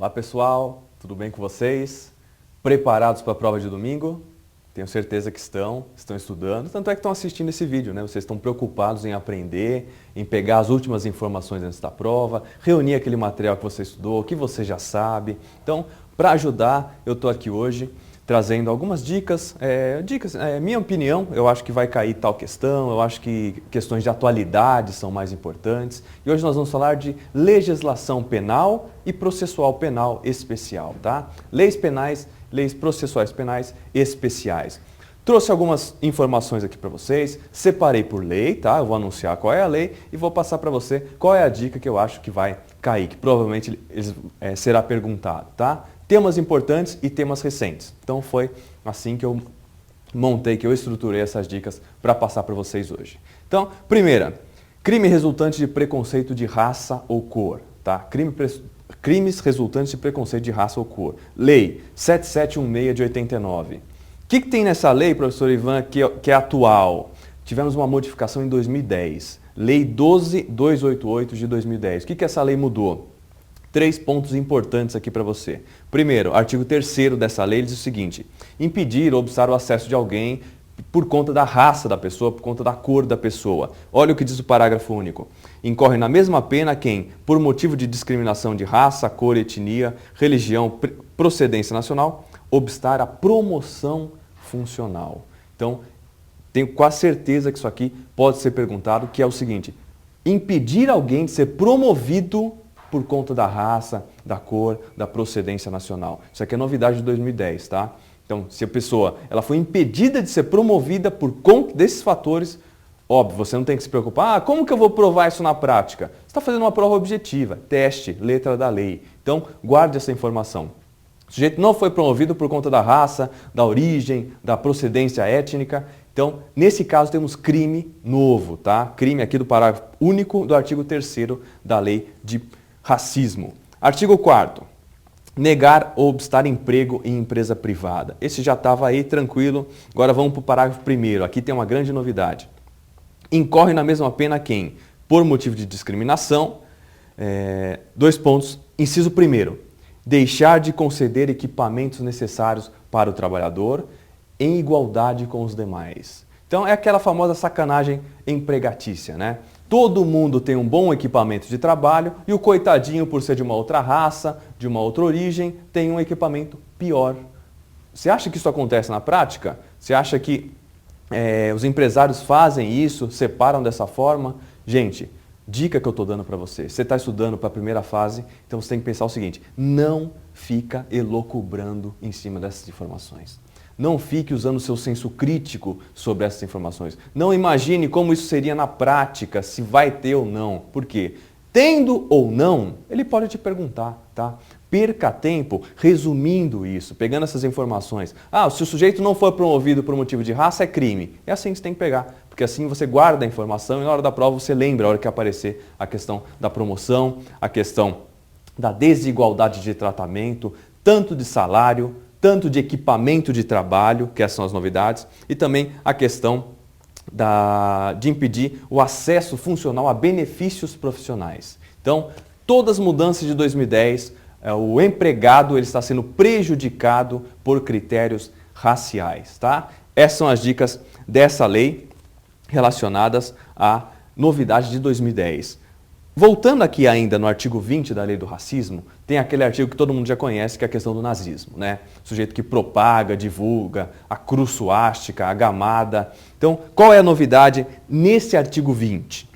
Olá pessoal, tudo bem com vocês? Preparados para a prova de domingo? Tenho certeza que estão estudando, tanto é que estão assistindo esse vídeo, né? Vocês estão preocupados em aprender, em pegar as últimas informações antes da prova, reunir aquele material que você estudou, que você já sabe. Então, para ajudar, eu estou aqui hoje trazendo algumas dicas, minha opinião, eu acho que vai cair tal questão, eu acho que questões de atualidade são mais importantes. E hoje nós vamos falar de legislação penal e processual penal especial, tá? Leis penais, leis processuais penais especiais. Trouxe algumas informações aqui para vocês, separei por lei, tá? Eu vou anunciar qual é a lei e vou passar para você qual é a dica que eu acho que vai cair, que provavelmente será perguntado, tá? Temas importantes e temas recentes. Então foi assim que eu montei, que eu estruturei essas dicas para passar para vocês hoje. Então, primeira, crime resultante de preconceito de raça ou cor, tá? Crimes resultantes de preconceito de raça ou cor. Lei 7716 de 89. O que tem nessa lei, professor Ivan, que é atual? Tivemos uma modificação em 2010. Lei 12288 de 2010. O que essa lei mudou? 3 pontos importantes aqui para você. Primeiro, artigo 3º dessa lei diz o seguinte: impedir ou obstar o acesso de alguém por conta da raça da pessoa, por conta da cor da pessoa. Olha o que diz o parágrafo único. Incorre na mesma pena quem, por motivo de discriminação de raça, cor, etnia, religião, procedência nacional, obstar a promoção funcional. Então, tenho quase certeza que isso aqui pode ser perguntado, que é o seguinte: impedir alguém de ser promovido por conta da raça, da cor, da procedência nacional. Isso aqui é novidade de 2010, tá? Então, se a pessoa ela foi impedida de ser promovida por conta desses fatores, óbvio, você não tem que se preocupar. Ah, como que eu vou provar isso na prática? Você está fazendo uma prova objetiva, teste, letra da lei. Então, guarde essa informação. O sujeito não foi promovido por conta da raça, da origem, da procedência étnica. Então, nesse caso, temos crime novo, tá? Crime aqui do parágrafo único do artigo 3º da lei de racismo. Artigo 4º. Negar ou obstar emprego em empresa privada. Esse já estava aí tranquilo. Agora vamos para o parágrafo 1º. Aqui tem uma grande novidade. Incorre na mesma pena quem, por motivo de discriminação, 2 pontos. Inciso 1º. Deixar de conceder equipamentos necessários para o trabalhador em igualdade com os demais. Então é aquela famosa sacanagem empregatícia, né? Todo mundo tem um bom equipamento de trabalho e o coitadinho, por ser de uma outra raça, de uma outra origem, tem um equipamento pior. Você acha que isso acontece na prática? Você acha que os empresários fazem isso, separam dessa forma? Gente, dica que eu estou dando para você. Você está estudando para a primeira fase, então você tem que pensar o seguinte: não fica elocubrando em cima dessas informações. Não fique usando o seu senso crítico sobre essas informações. Não imagine como isso seria na prática, se vai ter ou não. Por quê? Tendo ou não, ele pode te perguntar, tá? Perca tempo resumindo isso, pegando essas informações. Ah, se o sujeito não for promovido por motivo de raça, é crime. É assim que você tem que pegar, porque assim você guarda a informação e na hora da prova você lembra, a hora que aparecer a questão da promoção, a questão da desigualdade de tratamento, tanto de salário, tanto de equipamento de trabalho, que essas são as novidades, e também a questão de impedir o acesso funcional a benefícios profissionais. Então, todas as mudanças de 2010, o empregado ele está sendo prejudicado por critérios raciais, tá? Essas são as dicas dessa lei relacionadas à novidade de 2010. Voltando aqui ainda no artigo 20 da lei do racismo, tem aquele artigo que todo mundo já conhece, que é a questão do nazismo, né? O sujeito que propaga, divulga a cruz suástica, a gamada. Então, qual é a novidade nesse artigo 20?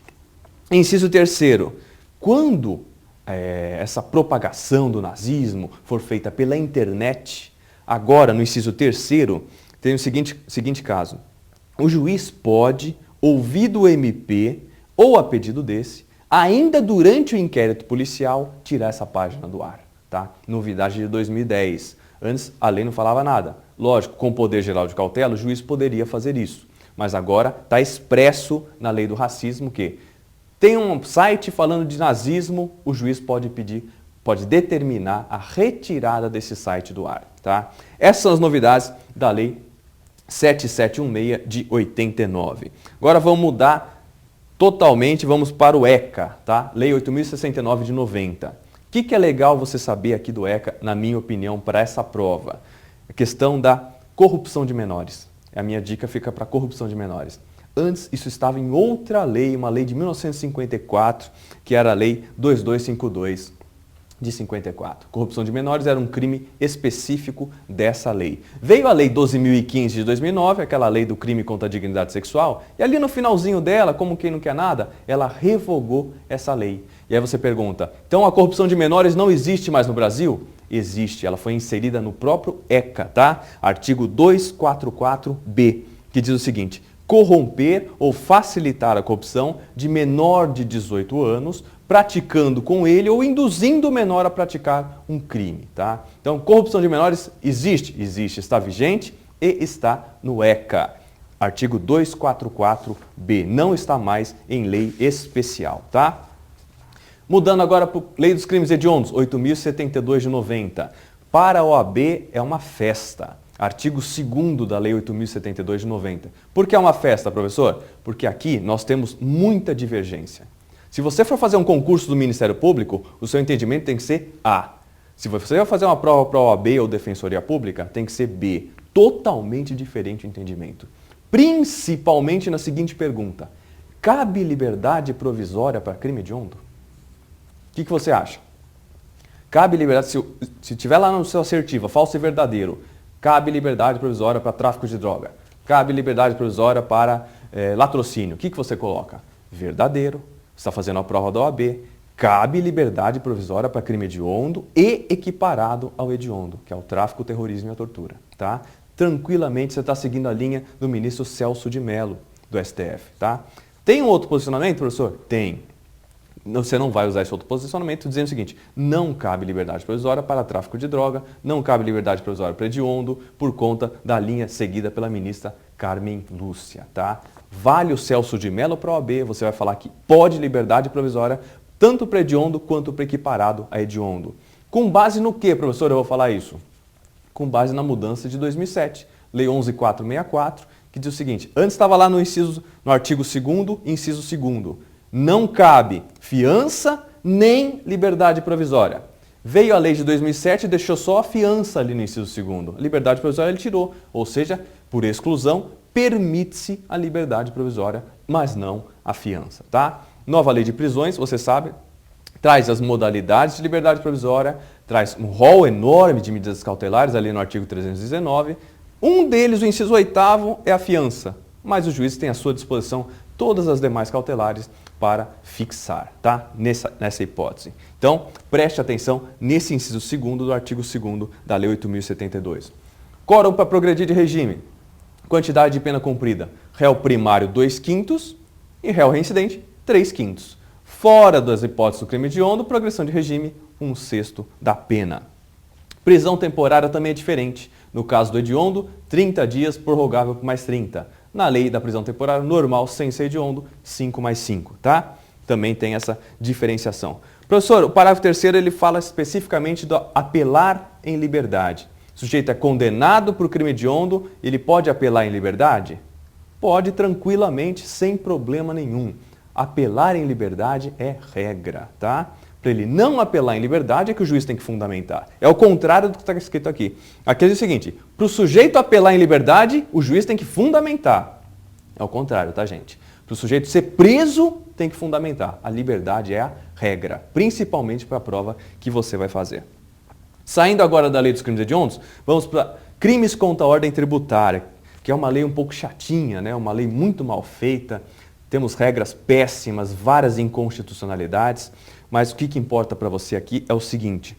Inciso 3º. Quando essa propagação do nazismo for feita pela internet, agora no inciso 3º, tem o seguinte caso. O juiz pode, ouvido o MP ou a pedido desse, ainda durante o inquérito policial, tirar essa página do ar, tá? Novidade de 2010. Antes, a lei não falava nada. Lógico, com o poder geral de cautela, o juiz poderia fazer isso. Mas agora está expresso na lei do racismo que tem um site falando de nazismo, o juiz pode determinar a retirada desse site do ar, tá? Essas são as novidades da lei 7716 de 89. Agora vamos mudar totalmente, vamos para o ECA, tá? Lei 8.069 de 90. que é legal você saber aqui do ECA, na minha opinião, para essa prova? A questão da corrupção de menores. A minha dica fica para corrupção de menores. Antes, isso estava em outra lei, uma lei de 1954, que era a Lei 2252 de 54. Corrupção de menores era um crime específico dessa lei. Veio a Lei 12.015 de 2009, aquela lei do crime contra a dignidade sexual, e ali no finalzinho dela, como quem não quer nada, ela revogou essa lei. E aí você pergunta, então a corrupção de menores não existe mais no Brasil? Existe, ela foi inserida no próprio ECA, tá? Artigo 244B, que diz o seguinte: corromper ou facilitar a corrupção de menor de 18 anos, praticando com ele ou induzindo o menor a praticar um crime, tá? Então, corrupção de menores existe? Existe, está vigente e está no ECA. Artigo 244B, não está mais em lei especial, tá? Mudando agora para a Lei dos Crimes Hediondos, 8.072 de 90. Para a OAB é uma festa. Artigo 2º da Lei 8.072 de 90. Por que é uma festa, professor? Porque aqui nós temos muita divergência. Se você for fazer um concurso do Ministério Público, o seu entendimento tem que ser A. Se você vai fazer uma prova para a OAB ou Defensoria Pública, tem que ser B. Totalmente diferente o entendimento. Principalmente na seguinte pergunta: cabe liberdade provisória para crime hediondo? O que você acha? Cabe liberdade, se tiver lá no seu assertiva, falso e verdadeiro, cabe liberdade provisória para tráfico de droga, cabe liberdade provisória para latrocínio. O que você coloca? Verdadeiro. Você está fazendo a prova da OAB. Cabe liberdade provisória para crime hediondo e equiparado ao hediondo, que é o tráfico, o terrorismo e a tortura. Tá? Tranquilamente você está seguindo a linha do ministro Celso de Mello, do STF. Tá? Tem um outro posicionamento, professor? Tem. Você não vai usar esse outro posicionamento dizendo o seguinte: não cabe liberdade provisória para tráfico de droga, não cabe liberdade provisória para hediondo, por conta da linha seguida pela ministra Carmen Lúcia, tá? Vale o Celso de Mello para a OAB, você vai falar que pode liberdade provisória tanto para hediondo quanto para equiparado a hediondo. Com base no que, professor, eu vou falar isso? Com base na mudança de 2007, Lei 11.464, que diz o seguinte: antes estava lá no artigo 2º, inciso 2º, não cabe fiança nem liberdade provisória. Veio a lei de 2007 e deixou só a fiança ali no inciso 2º. A liberdade provisória ele tirou, ou seja, por exclusão, permite-se a liberdade provisória, mas não a fiança, tá? Nova lei de prisões, você sabe, traz as modalidades de liberdade provisória, traz um rol enorme de medidas cautelares ali no artigo 319. Um deles, o inciso 8º, é a fiança, mas o juiz tem à sua disposição todas as demais cautelares para fixar, tá? Nessa hipótese. Então, preste atenção nesse inciso 2º do artigo 2º da Lei 8.072. Quórum para progredir de regime. Quantidade de pena cumprida. Réu primário 2/5 e réu reincidente 3/5. Fora das hipóteses do crime hediondo, progressão de regime 1/6 da pena. Prisão temporária também é diferente. No caso do hediondo, 30 dias prorrogável por mais 30. Na lei da prisão temporária normal, sem ser hediondo, 5 mais 5, tá? Também tem essa diferenciação. Professor, o parágrafo 3º ele fala especificamente do apelar em liberdade. O sujeito é condenado por crime hediondo, ele pode apelar em liberdade? Pode tranquilamente, sem problema nenhum. Apelar em liberdade é regra, tá? Para ele não apelar em liberdade é que o juiz tem que fundamentar. É o contrário do que está escrito aqui. Aqui diz o seguinte: para o sujeito apelar em liberdade, o juiz tem que fundamentar. É o contrário, tá, gente? Para o sujeito ser preso, tem que fundamentar. A liberdade é a regra, principalmente para a prova que você vai fazer. Saindo agora da lei dos crimes hediondos, vamos para crimes contra a ordem tributária, que é uma lei um pouco chatinha, né? Uma lei muito mal feita. Temos regras péssimas, várias inconstitucionalidades. Mas o que importa para você aqui é o seguinte: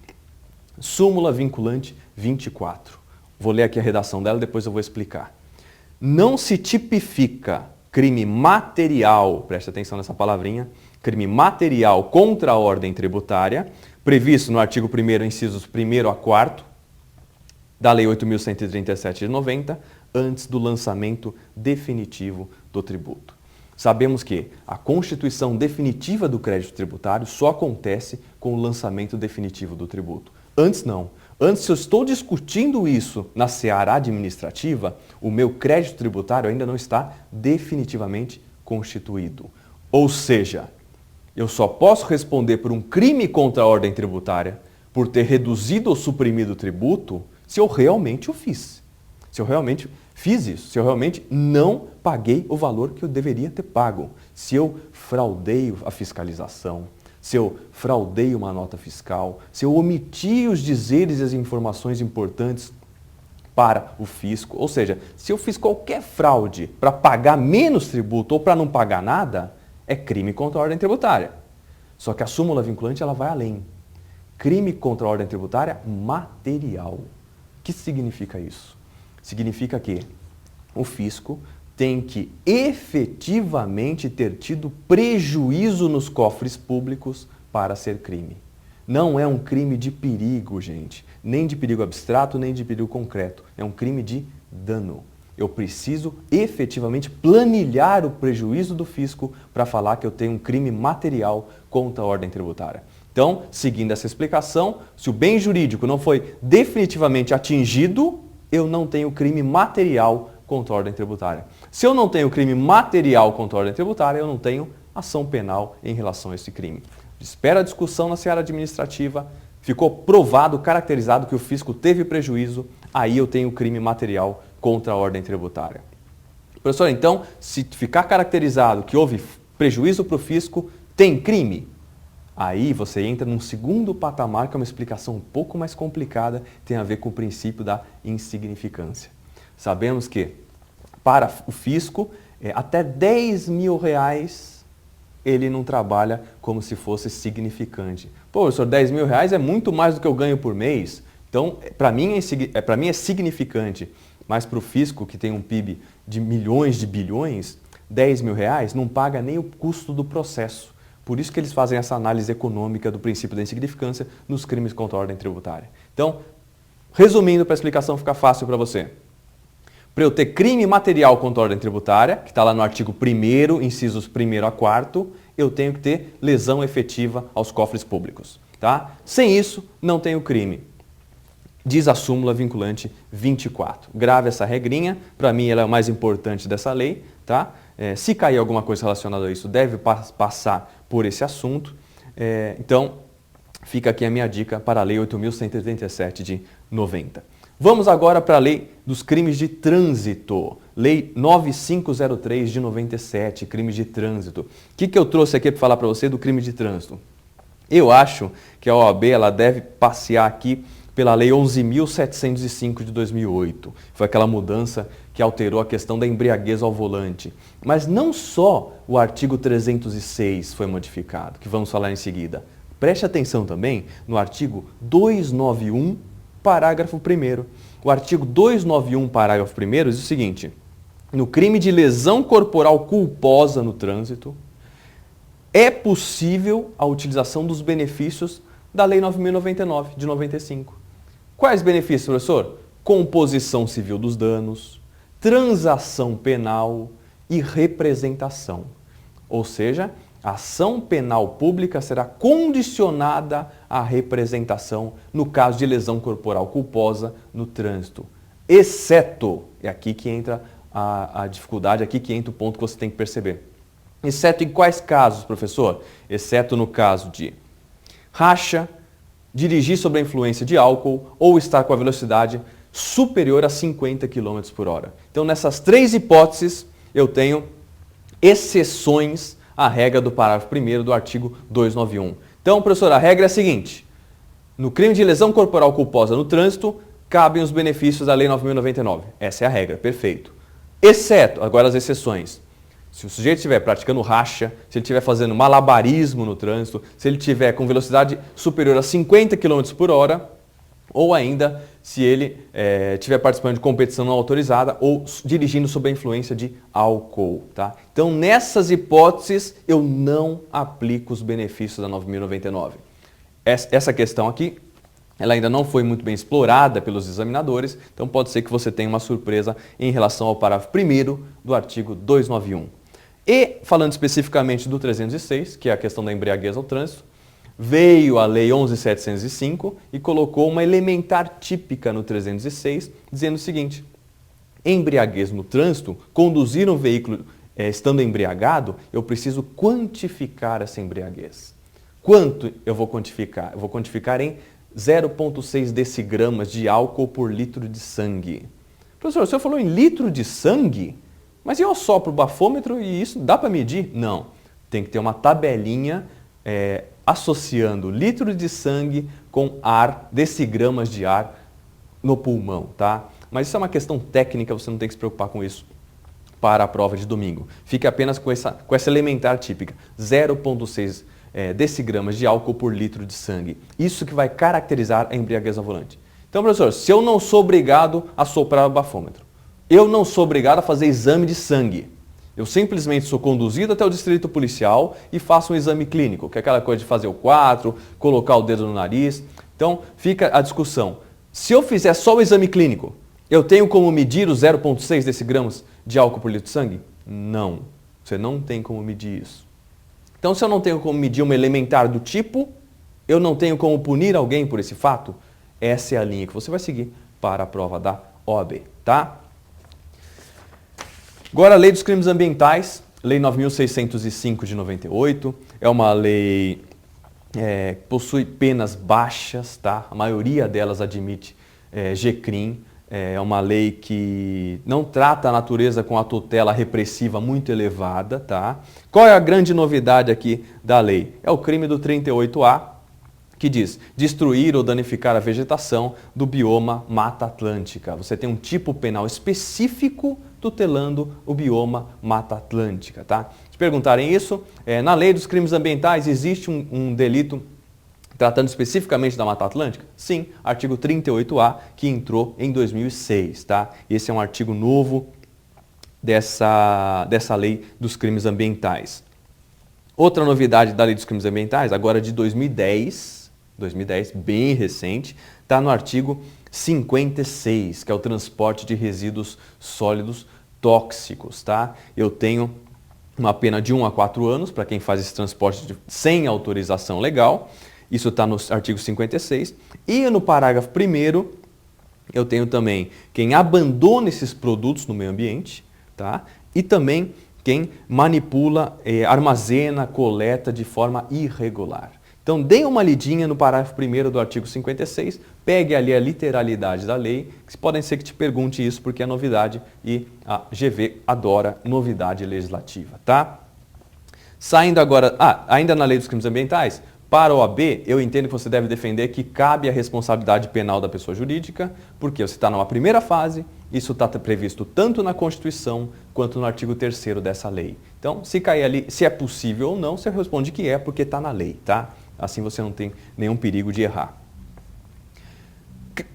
súmula vinculante 24. Vou ler aqui a redação dela, depois eu vou explicar. Não se tipifica crime material, preste atenção nessa palavrinha, crime material contra a ordem tributária, previsto no artigo 1º, incisos 1º a 4º, da Lei 8.137 de 90, antes do lançamento definitivo do tributo. Sabemos que a constituição definitiva do crédito tributário só acontece com o lançamento definitivo do tributo. Antes não. Antes, se eu estou discutindo isso na seara administrativa, o meu crédito tributário ainda não está definitivamente constituído. Ou seja, Eu só posso responder por um crime contra a ordem tributária, por ter reduzido ou suprimido o tributo, se eu realmente o fiz. Se eu realmente fiz isso, se eu realmente não paguei o valor que eu deveria ter pago, se eu fraudei a fiscalização, se eu fraudei uma nota fiscal, se eu omiti os dizeres e as informações importantes para o fisco, ou seja, se eu fiz qualquer fraude para pagar menos tributo ou para não pagar nada, é crime contra a ordem tributária. Só que a súmula vinculante ela vai além. Crime contra a ordem tributária material. O que significa isso? Significa que o fisco tem que efetivamente ter tido prejuízo nos cofres públicos para ser crime. Não é um crime de perigo, gente. Nem de perigo abstrato, nem de perigo concreto. É um crime de dano. Eu preciso efetivamente planilhar o prejuízo do fisco para falar que eu tenho um crime material contra a ordem tributária. Então, seguindo essa explicação, se o bem jurídico não foi definitivamente atingido, eu não tenho crime material contra a ordem tributária. Se eu não tenho crime material contra a ordem tributária, eu não tenho ação penal em relação a esse crime. Espera a discussão na seara administrativa, ficou provado, caracterizado que o fisco teve prejuízo, aí eu tenho crime material contra a ordem tributária. Professor, então, se ficar caracterizado que houve prejuízo para o fisco, tem crime? Aí você entra num segundo patamar, que é uma explicação um pouco mais complicada, tem a ver com o princípio da insignificância. Sabemos que para o fisco, até R$10.000 ele não trabalha como se fosse significante. Pô, professor, R$10.000 é muito mais do que eu ganho por mês, então para mim é significante. Mas para o fisco, que tem um PIB de milhões de bilhões, R$10.000 não paga nem o custo do processo. Por isso que eles fazem essa análise econômica do princípio da insignificância nos crimes contra a ordem tributária. Então, resumindo para a explicação ficar fácil para você. Para eu ter crime material contra a ordem tributária, que está lá no artigo 1º, incisos 1º a 4º, eu tenho que ter lesão efetiva aos cofres públicos. Tá? Sem isso, não tenho crime. Diz a súmula vinculante 24. Grave essa regrinha, para mim ela é a mais importante dessa lei. Tá? Se cair alguma coisa relacionada a isso, deve passar por esse assunto. Então, fica aqui a minha dica para a Lei 8.187 de 90. Vamos agora para a Lei dos Crimes de Trânsito. Lei 9503 de 97, crimes de trânsito. O que eu trouxe aqui para falar para você do crime de trânsito? Eu acho que a OAB ela deve passear aqui pela Lei 11.705 de 2008. Foi aquela mudança que alterou a questão da embriaguez ao volante. Mas não só o artigo 306 foi modificado, que vamos falar em seguida. Preste atenção também no artigo 291, parágrafo 1º. O artigo 291, parágrafo 1º diz o seguinte: no crime de lesão corporal culposa no trânsito, é possível a utilização dos benefícios da Lei 9.099 de 95. Quais benefícios, professor? Composição civil dos danos, transação penal e representação. Ou seja, a ação penal pública será condicionada à representação no caso de lesão corporal culposa no trânsito. Exceto, é aqui que entra a dificuldade, aqui que entra o ponto que você tem que perceber. Exceto em quais casos, professor? Exceto no caso de racha, dirigir sob a influência de álcool ou estar com a velocidade superior a 50 km por hora. Então, nessas três hipóteses, eu tenho exceções à regra do parágrafo 1º do artigo 291. Então, professor, a regra é a seguinte: no crime de lesão corporal culposa no trânsito, cabem os benefícios da Lei 9.099. Essa é a regra, perfeito. Exceto, agora as exceções. Se o sujeito estiver praticando racha, se ele estiver fazendo malabarismo no trânsito, se ele estiver com velocidade superior a 50 km por hora, ou ainda se ele estiver participando de competição não autorizada ou dirigindo sob a influência de álcool. Tá? Então, nessas hipóteses, eu não aplico os benefícios da 9.099. Essa questão aqui, ela ainda não foi muito bem explorada pelos examinadores, então pode ser que você tenha uma surpresa em relação ao parágrafo 1º do artigo 291. E, falando especificamente do 306, que é a questão da embriaguez ao trânsito, veio a Lei 11.705 e colocou uma elementar típica no 306, dizendo o seguinte: embriaguez no trânsito, conduzir um veículo estando embriagado, eu preciso quantificar essa embriaguez. Quanto eu vou quantificar? Eu vou quantificar em 0,6 decigramas de álcool por litro de sangue. Professor, o senhor falou em litro de sangue? Mas eu assopro o bafômetro e isso dá para medir? Não. Tem que ter uma tabelinha associando litro de sangue com ar, decigramas de ar no pulmão, tá? Mas isso é uma questão técnica, você não tem que se preocupar com isso para a prova de domingo. Fique apenas com essa elementar típica, 0,6 decigramas de álcool por litro de sangue. Isso que vai caracterizar a embriaguez ao volante. Então, professor, se eu não sou obrigado a soprar o bafômetro, eu não sou obrigado a fazer exame de sangue, eu simplesmente sou conduzido até o distrito policial e faço um exame clínico, que é aquela coisa de fazer o 4, colocar o dedo no nariz. Então, fica a discussão. Se eu fizer só o exame clínico, eu tenho como medir os 0,6 decigramas de álcool por litro de sangue? Não, você não tem como medir isso. Então, se eu não tenho como medir uma elementar do tipo, eu não tenho como punir alguém por esse fato, essa é a linha que você vai seguir para a prova da OAB, tá? Agora, a Lei dos Crimes Ambientais, Lei 9.605 de 98, é uma lei que possui penas baixas, tá? A maioria delas admite G-Crim. É uma lei que não trata a natureza com a tutela repressiva muito elevada, tá? Qual é a grande novidade aqui da lei? É o crime do 38A, que diz destruir ou danificar a vegetação do bioma Mata Atlântica. Você tem um tipo penal específico tutelando o bioma Mata Atlântica, tá? Se perguntarem isso, na lei dos crimes ambientais existe um delito tratando especificamente da Mata Atlântica? Sim, artigo 38A, que entrou em 2006, tá? Esse é um artigo novo dessa lei dos crimes ambientais. Outra novidade da lei dos crimes ambientais, agora de 2010, bem recente, está no artigo 56, que é o transporte de resíduos sólidos tóxicos, tá? Eu tenho uma pena de 1 a 4 anos para quem faz esse transporte sem autorização legal. Isso está no artigo 56. E no parágrafo 1º, eu tenho também quem abandona esses produtos no meio ambiente, tá? E também quem manipula, armazena, coleta de forma irregular. Então, dê uma lidinha no parágrafo 1º do artigo 56, pegue ali a literalidade da lei, que podem ser que te pergunte isso porque é novidade e a GV adora novidade legislativa, tá? Saindo agora, ainda na lei dos crimes ambientais, para a OAB, eu entendo que você deve defender que cabe a responsabilidade penal da pessoa jurídica, porque você está numa primeira fase, isso está previsto tanto na Constituição quanto no artigo 3º dessa lei. Então, se cair ali, se é possível ou não, você responde que é porque está na lei, tá? Assim você não tem nenhum perigo de errar.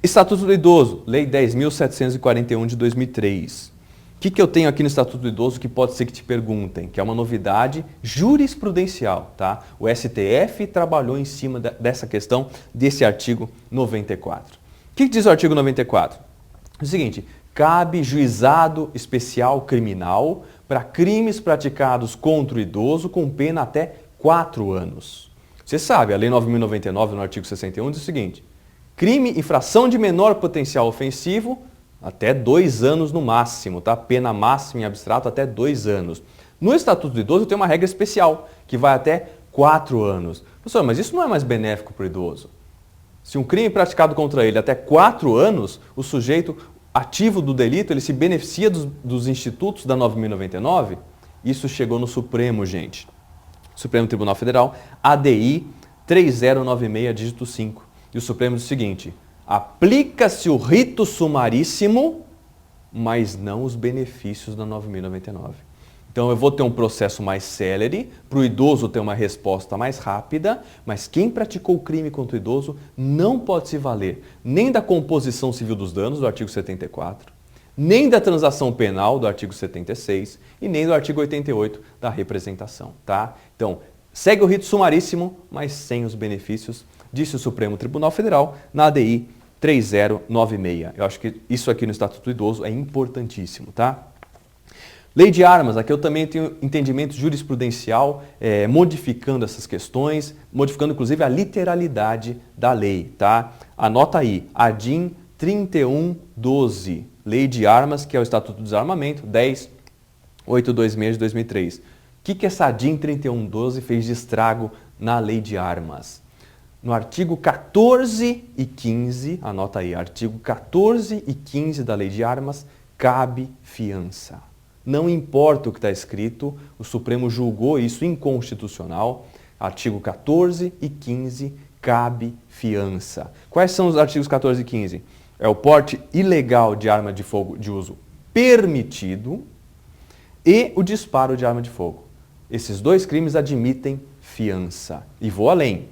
Estatuto do Idoso, Lei 10.741 de 2003. O que eu tenho aqui no Estatuto do Idoso que pode ser que te perguntem? Que é uma novidade jurisprudencial, tá? O STF trabalhou em cima dessa questão desse artigo 94. O que diz o artigo 94? É o seguinte, cabe juizado especial criminal para crimes praticados contra o idoso com pena até 4 anos. Você sabe, a Lei 9.099, no artigo 61, diz o seguinte, crime, infração de menor potencial ofensivo, até 2 anos no máximo, tá? Pena máxima em abstrato até 2 anos. No Estatuto do Idoso tem uma regra especial, que vai até 4 anos. Professor, mas isso não é mais benéfico para o idoso? Se um crime praticado contra ele até 4 anos, o sujeito ativo do delito, ele se beneficia dos institutos da 9.099? Isso chegou no Supremo, gente. Supremo Tribunal Federal, ADI 3096, dígito 5. E o Supremo diz o seguinte, aplica-se o rito sumaríssimo, mas não os benefícios da 9.099. Então eu vou ter um processo mais célere, para o idoso ter uma resposta mais rápida, mas quem praticou o crime contra o idoso não pode se valer nem da composição civil dos danos, do artigo 74, nem da transação penal, do artigo 76, e nem do artigo 88 da representação, tá? Então, segue o rito sumaríssimo, mas sem os benefícios, disse o Supremo Tribunal Federal na ADI 3096. Eu acho que isso aqui no Estatuto do Idoso é importantíssimo, tá? Lei de armas, aqui eu também tenho entendimento jurisprudencial, modificando essas questões, modificando inclusive a literalidade da lei, tá? Anota aí, ADIM 3112, Lei de Armas, que é o Estatuto do Desarmamento, 10 826 de 2003. O que essa DIN 3112 fez de estrago na lei de armas? No artigo 14 e 15, anota aí, artigo 14 e 15 da lei de armas, cabe fiança. Não importa o que está escrito, o Supremo julgou isso inconstitucional. Artigo 14 e 15, cabe fiança. Quais são os artigos 14 e 15? É o porte ilegal de arma de fogo de uso permitido e o disparo de arma de fogo. Esses dois crimes admitem fiança. E vou além.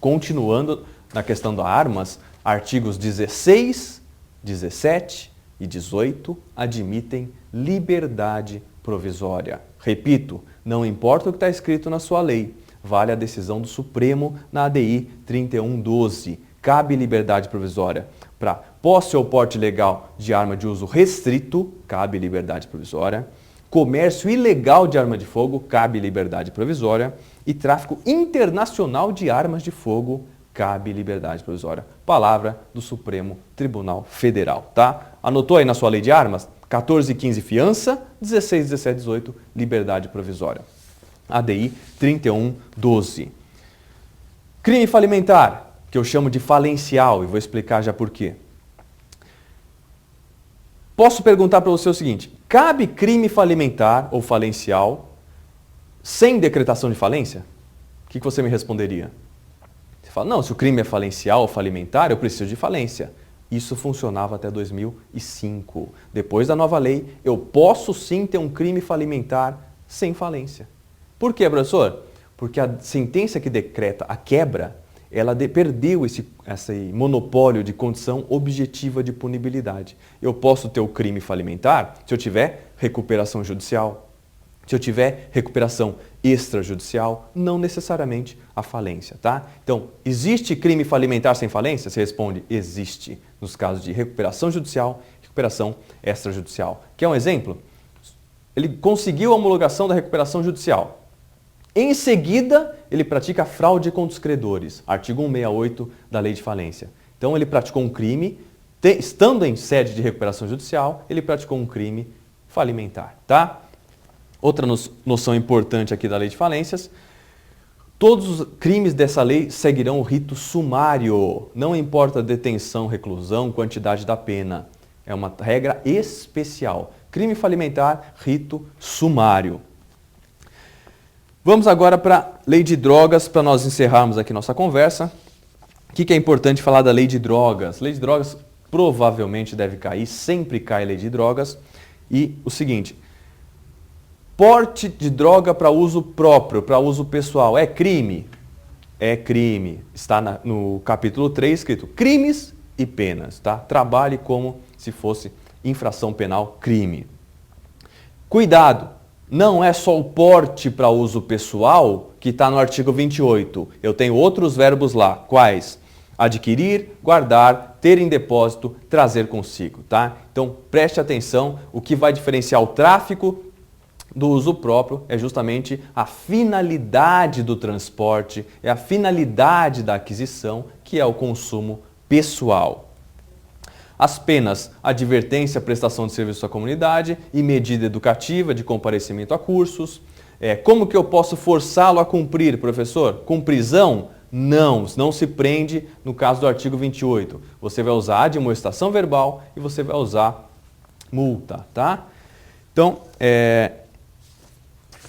Continuando na questão das armas, artigos 16, 17 e 18 admitem liberdade provisória. Repito, não importa o que está escrito na sua lei, vale a decisão do Supremo na ADI 3112. Cabe liberdade provisória. Para posse ou porte legal de arma de uso restrito, cabe liberdade provisória. Comércio ilegal de arma de fogo, cabe liberdade provisória. E tráfico internacional de armas de fogo, cabe liberdade provisória. Palavra do Supremo Tribunal Federal, tá? Anotou aí na sua lei de armas? 14 e 15, fiança. 16, 17, 18, liberdade provisória. ADI 3112. Crime falimentar, que eu chamo de falencial, e vou explicar já por quê. Posso perguntar para você o seguinte: cabe crime falimentar ou falencial sem decretação de falência? O que você me responderia? Você fala, não, se o crime é falencial ou falimentar, eu preciso de falência. Isso funcionava até 2005. Depois da nova lei, eu posso sim ter um crime falimentar sem falência. Por quê, professor? Porque a sentença que decreta a quebra, ela perdeu esse monopólio de condição objetiva de punibilidade. Eu posso ter o crime falimentar se eu tiver recuperação judicial, se eu tiver recuperação extrajudicial, não necessariamente a falência, tá? Então, existe crime falimentar sem falência? Você responde, existe, nos casos de recuperação judicial, recuperação extrajudicial. Quer um exemplo? Ele conseguiu a homologação da recuperação judicial. Em seguida, ele pratica fraude contra os credores, artigo 168 da Lei de Falência. Então, ele praticou um crime, estando em sede de recuperação judicial, ele praticou um crime falimentar, tá? Outra noção importante aqui da Lei de Falências, todos os crimes dessa lei seguirão o rito sumário, não importa a detenção, reclusão, quantidade da pena. É uma regra especial. Crime falimentar, rito sumário. Vamos agora para a lei de drogas, para nós encerrarmos aqui nossa conversa. O que é importante falar da lei de drogas? Lei de drogas provavelmente deve cair, sempre cai lei de drogas. E o seguinte, porte de droga para uso próprio, para uso pessoal, é crime? É crime. Está no capítulo 3 escrito crimes e penas, tá? Trabalhe como se fosse infração penal, crime. Cuidado! Não é só o porte para uso pessoal que está no artigo 28. Eu tenho outros verbos lá. Quais? Adquirir, guardar, ter em depósito, trazer consigo, tá? Então, preste atenção. O que vai diferenciar o tráfico do uso próprio é justamente a finalidade do transporte, é a finalidade da aquisição, que é o consumo pessoal. As penas, advertência, prestação de serviço à comunidade e medida educativa de comparecimento a cursos. Como que eu posso forçá-lo a cumprir, professor? Com prisão? Não se prende no caso do artigo 28. Você vai usar admoestação verbal e você vai usar multa, tá? Então,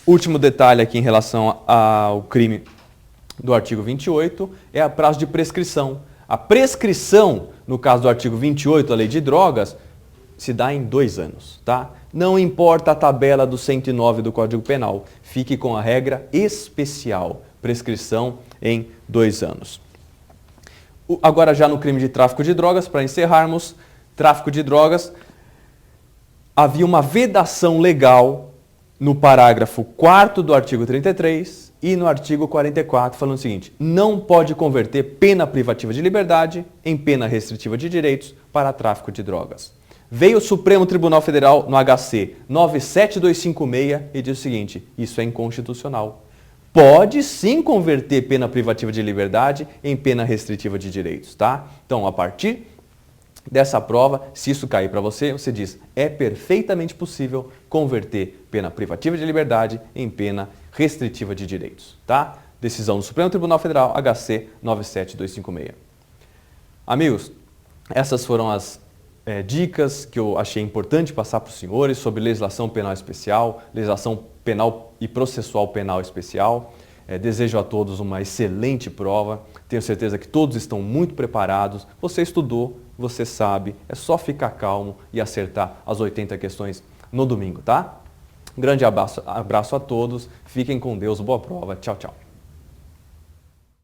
último detalhe aqui em relação ao crime do artigo 28 é a prazo de prescrição. A prescrição, no caso do artigo 28 da Lei de Drogas, se dá em 2 anos, tá? Não importa a tabela do 109 do Código Penal, fique com a regra especial, prescrição em 2 anos. Agora já no crime de tráfico de drogas, para encerrarmos, tráfico de drogas, havia uma vedação legal no parágrafo 4º do artigo 33 e no artigo 44, falando o seguinte: não pode converter pena privativa de liberdade em pena restritiva de direitos para tráfico de drogas. Veio o Supremo Tribunal Federal no HC 97256 e diz o seguinte: isso é inconstitucional. Pode sim converter pena privativa de liberdade em pena restritiva de direitos, tá? Então, a partir dessa prova, se isso cair para você, você diz, é perfeitamente possível converter pena privativa de liberdade em pena restritiva de direitos, tá? Decisão do Supremo Tribunal Federal, HC 97256. Amigos, essas foram as dicas que eu achei importante passar para os senhores sobre legislação penal especial, legislação penal e processual penal especial. Desejo a todos uma excelente prova, tenho certeza que todos estão muito preparados, você estudou, você sabe, é só ficar calmo e acertar as 80 questões no domingo, tá? Um grande abraço a todos, fiquem com Deus, boa prova, tchau, tchau.